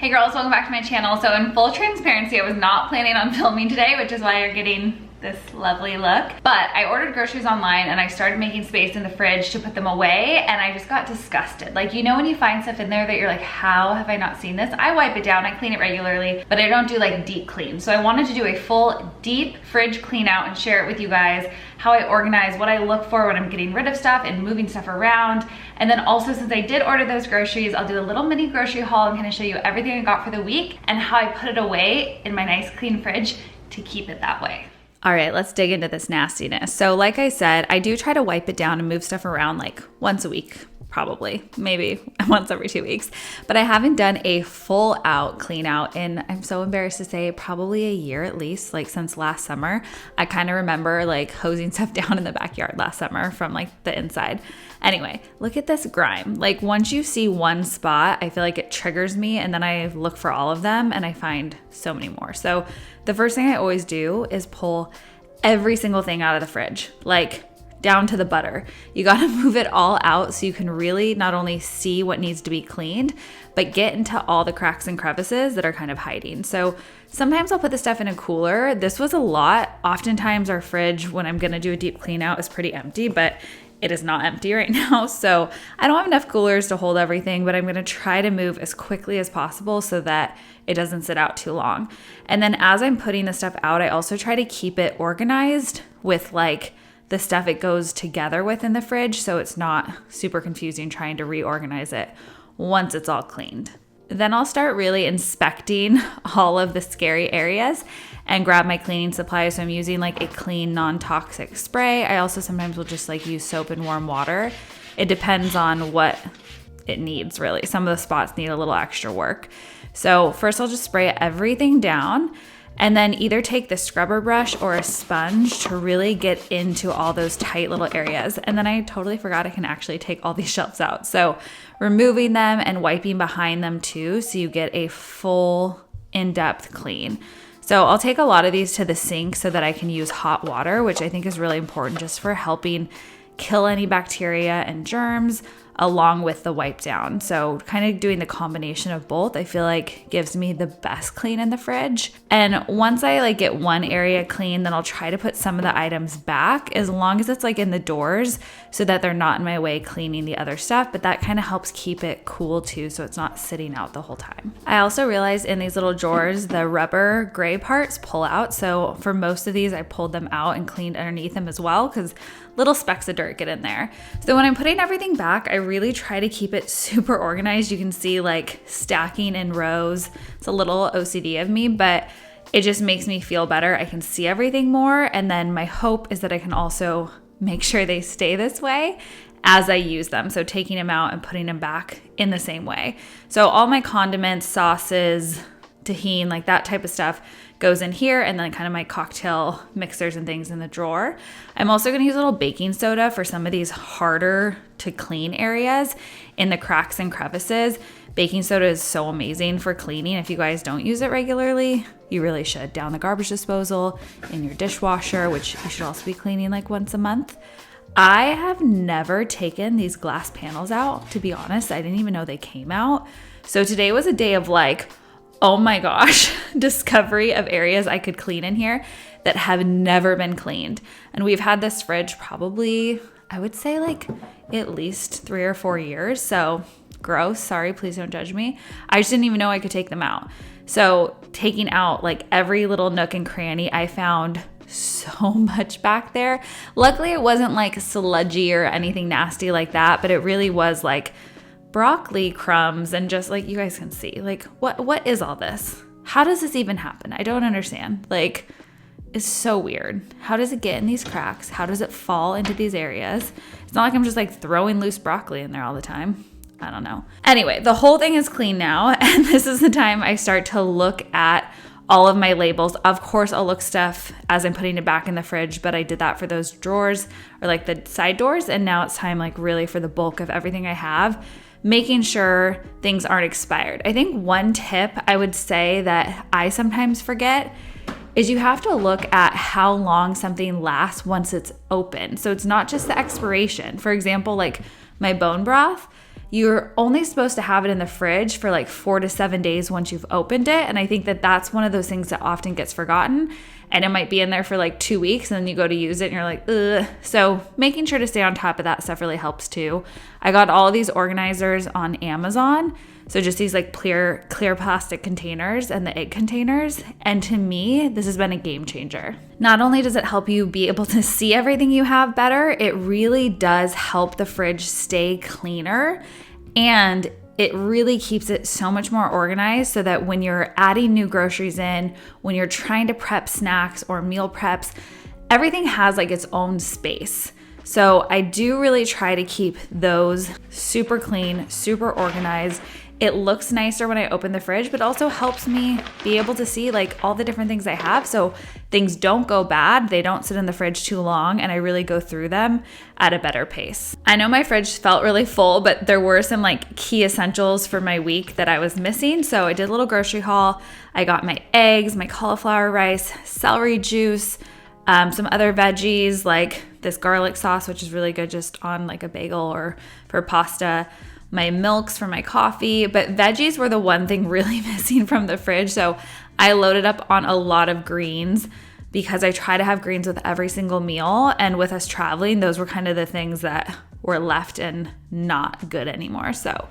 Hey girls, welcome back to my channel. So in full transparency, I was not planning on filming today, which is why you're getting this lovely look. But I ordered groceries online and I started making space in the fridge to put them away, and I just got disgusted. Like, you know when you find stuff in there that you're like, how have I not seen this? I wipe it down, I clean it regularly, but I don't do like deep clean. So I wanted to do a full deep fridge clean out and share it with you guys, how I organize, what I look for when I'm getting rid of stuff and moving stuff around. And then also, since I did order those groceries, I'll do a little mini grocery haul and kind of show you everything I got for the week and how I put it away in my nice clean fridge to keep it that way. All right, let's dig into this nastiness. So like I said, I do try to wipe it down and move stuff around like once a week, probably, maybe once every 2 weeks. But I haven't done a full out clean out in, I'm so embarrassed to say, probably a year at least, like since last summer. I kind of remember like hosing stuff down in the backyard last summer from like the inside. Anyway, look at this grime. Like, once you see one spot, I feel like it triggers me, and then I look for all of them and I find so many more. So the first thing I always do is pull every single thing out of the fridge, like down to the butter. You got to move it all out so you can really not only see what needs to be cleaned, but get into all the cracks and crevices that are kind of hiding. So sometimes I'll put the stuff in a cooler. This was a lot. Oftentimes our fridge, when I'm going to do a deep clean out, is pretty empty, but it is not empty right now. So I don't have enough coolers to hold everything, but I'm going to try to move as quickly as possible so that it doesn't sit out too long. And then as I'm putting the stuff out, I also try to keep it organized with like the stuff it goes together with in the fridge, so it's not super confusing trying to reorganize it once it's all cleaned. Then I'll start really inspecting all of the scary areas and grab my cleaning supplies. So I'm using like a clean, non-toxic spray. I also sometimes will just like use soap and warm water. It depends on what it needs, really. Some of the spots need a little extra work. So first I'll just spray everything down, and then either take the scrubber brush or a sponge to really get into all those tight little areas. And then I totally forgot I can actually take all these shelves out. So removing them and wiping behind them too, so you get a full in-depth clean. So I'll take a lot of these to the sink so that I can use hot water, which I think is really important just for helping kill any bacteria and germs along with the wipe down. So kind of doing the combination of both, I feel like gives me the best clean in the fridge. And once I like get one area clean, then I'll try to put some of the items back, as long as it's like in the doors so that they're not in my way cleaning the other stuff. But that kind of helps keep it cool too, so it's not sitting out the whole time. I also realized in these little drawers, the rubber gray parts pull out. So for most of these, I pulled them out and cleaned underneath them as well, because little specks of dirt get in there. So when I'm putting everything back, I really try to keep it super organized. You can see like stacking in rows. It's a little OCD of me, but it just makes me feel better. I can see everything more. And then my hope is that I can also make sure they stay this way as I use them. So taking them out and putting them back in the same way. So all my condiments, sauces, tahini, like that type of stuff goes in here, and then kind of my cocktail mixers and things in the drawer. I'm also going to use a little baking soda for some of these harder to clean areas in the cracks and crevices. Baking soda is so amazing for cleaning. If you guys don't use it regularly, you really should. Down the garbage disposal, in your dishwasher, which you should also be cleaning like once a month. I have never taken these glass panels out, to be honest. I didn't even know they came out. So today was a day of like, oh my gosh, discovery of areas I could clean in here that have never been cleaned. And we've had this fridge probably, I would say like at least 3 or 4 years. So gross, sorry, please don't judge me. I just didn't even know I could take them out. So taking out like every little nook and cranny, I found so much back there. Luckily it wasn't like sludgy or anything nasty like that, but it really was like broccoli crumbs, and just like, you guys can see, like what is all this? How does this even happen? I don't understand. Like, it's so weird. How does it get in these cracks? How does it fall into these areas? It's not like I'm just like throwing loose broccoli in there all the time. I don't know. Anyway, the whole thing is clean now, and this is the time I start to look at all of my labels. Of course, I'll look stuff as I'm putting it back in the fridge, but I did that for those drawers or like the side doors, and now it's time like really for the bulk of everything I have, making sure things aren't expired. I think one tip I would say that I sometimes forget is you have to look at how long something lasts once it's open. So it's not just the expiration. For example, like my bone broth, you're only supposed to have it in the fridge for like 4 to 7 days once you've opened it. And I think that that's one of those things that often gets forgotten. And it might be in there for like 2 weeks and then you go to use it and you're like, ugh. So making sure to stay on top of that stuff really helps too. I got all of these organizers on Amazon. So just these like clear plastic containers and the egg containers. And to me, this has been a game changer. Not only does it help you be able to see everything you have better, it really does help the fridge stay cleaner. And it really keeps it so much more organized so that when you're adding new groceries in, when you're trying to prep snacks or meal preps, everything has like its own space. So I do really try to keep those super clean, super organized. It looks nicer when I open the fridge, but also helps me be able to see like all the different things I have. So things don't go bad. They don't sit in the fridge too long, and I really go through them at a better pace. I know my fridge felt really full, but there were some like key essentials for my week that I was missing. So I did a little grocery haul. I got my eggs, my cauliflower rice, celery juice, some other veggies like this garlic sauce, which is really good just on like a bagel or for pasta. My milks for my coffee, but veggies were the one thing really missing from the fridge. So I loaded up on a lot of greens because I try to have greens with every single meal. And with us traveling, those were kind of the things that were left and not good anymore. So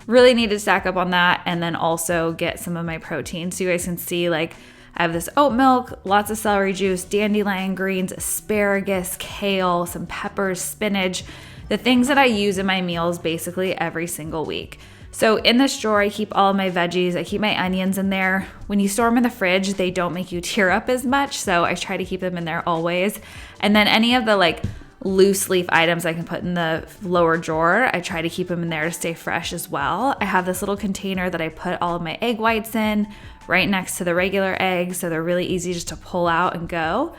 really need to stack up on that, and then also get some of my protein. So you guys can see like I have this oat milk, lots of celery juice, dandelion greens, asparagus, kale, some peppers, spinach, the things that I use in my meals basically every single week. So in this drawer, I keep all of my veggies. I keep my onions in there. When you store them in the fridge, they don't make you tear up as much. So I try to keep them in there always. And then any of the like loose leaf items I can put in the lower drawer, I try to keep them in there to stay fresh as well. I have this little container that I put all of my egg whites in right next to the regular eggs. So they're really easy just to pull out and go.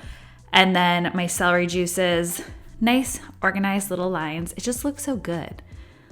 And then my celery juices, nice organized little lines. It just looks so good.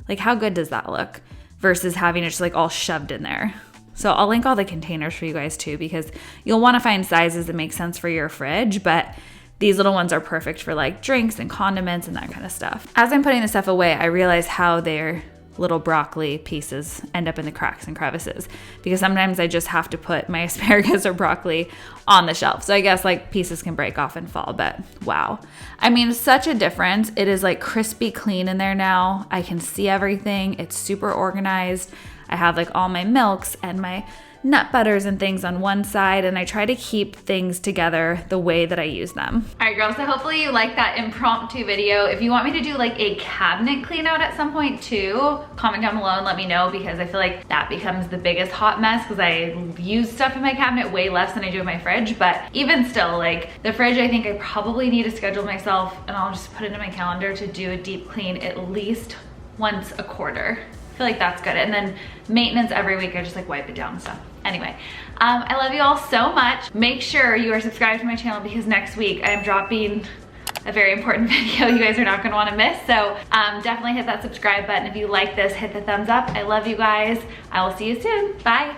Like how good does that look versus having it just like all shoved in there? So I'll link all the containers for you guys too, because you'll want to find sizes that make sense for your fridge, but these little ones are perfect for like drinks and condiments and that kind of stuff. As I'm putting the stuff away, I realize how their little broccoli pieces end up in the cracks and crevices, because sometimes I just have to put my asparagus or broccoli on the shelf. So I guess like pieces can break off and fall, but wow. I mean, such a difference. It is like crispy clean in there now. I can see everything. It's super organized. I have like all my milks and my nut butters and things on one side, and I try to keep things together the way that I use them. All right, girls, so hopefully you like that impromptu video. If you want me to do like a cabinet clean out at some point too, comment down below and let me know, because I feel like that becomes the biggest hot mess because I use stuff in my cabinet way less than I do in my fridge. But even still, like the fridge, I think I probably need to schedule myself, and I'll just put it in my calendar to do a deep clean at least once a quarter. I feel like that's good. And then maintenance every week, I just like wipe it down and stuff. Anyway, I love you all so much. Make sure you are subscribed to my channel, because next week I am dropping a very important video you guys are not gonna wanna miss. So definitely hit that subscribe button. If you like this, hit the thumbs up. I love you guys. I will see you soon. Bye.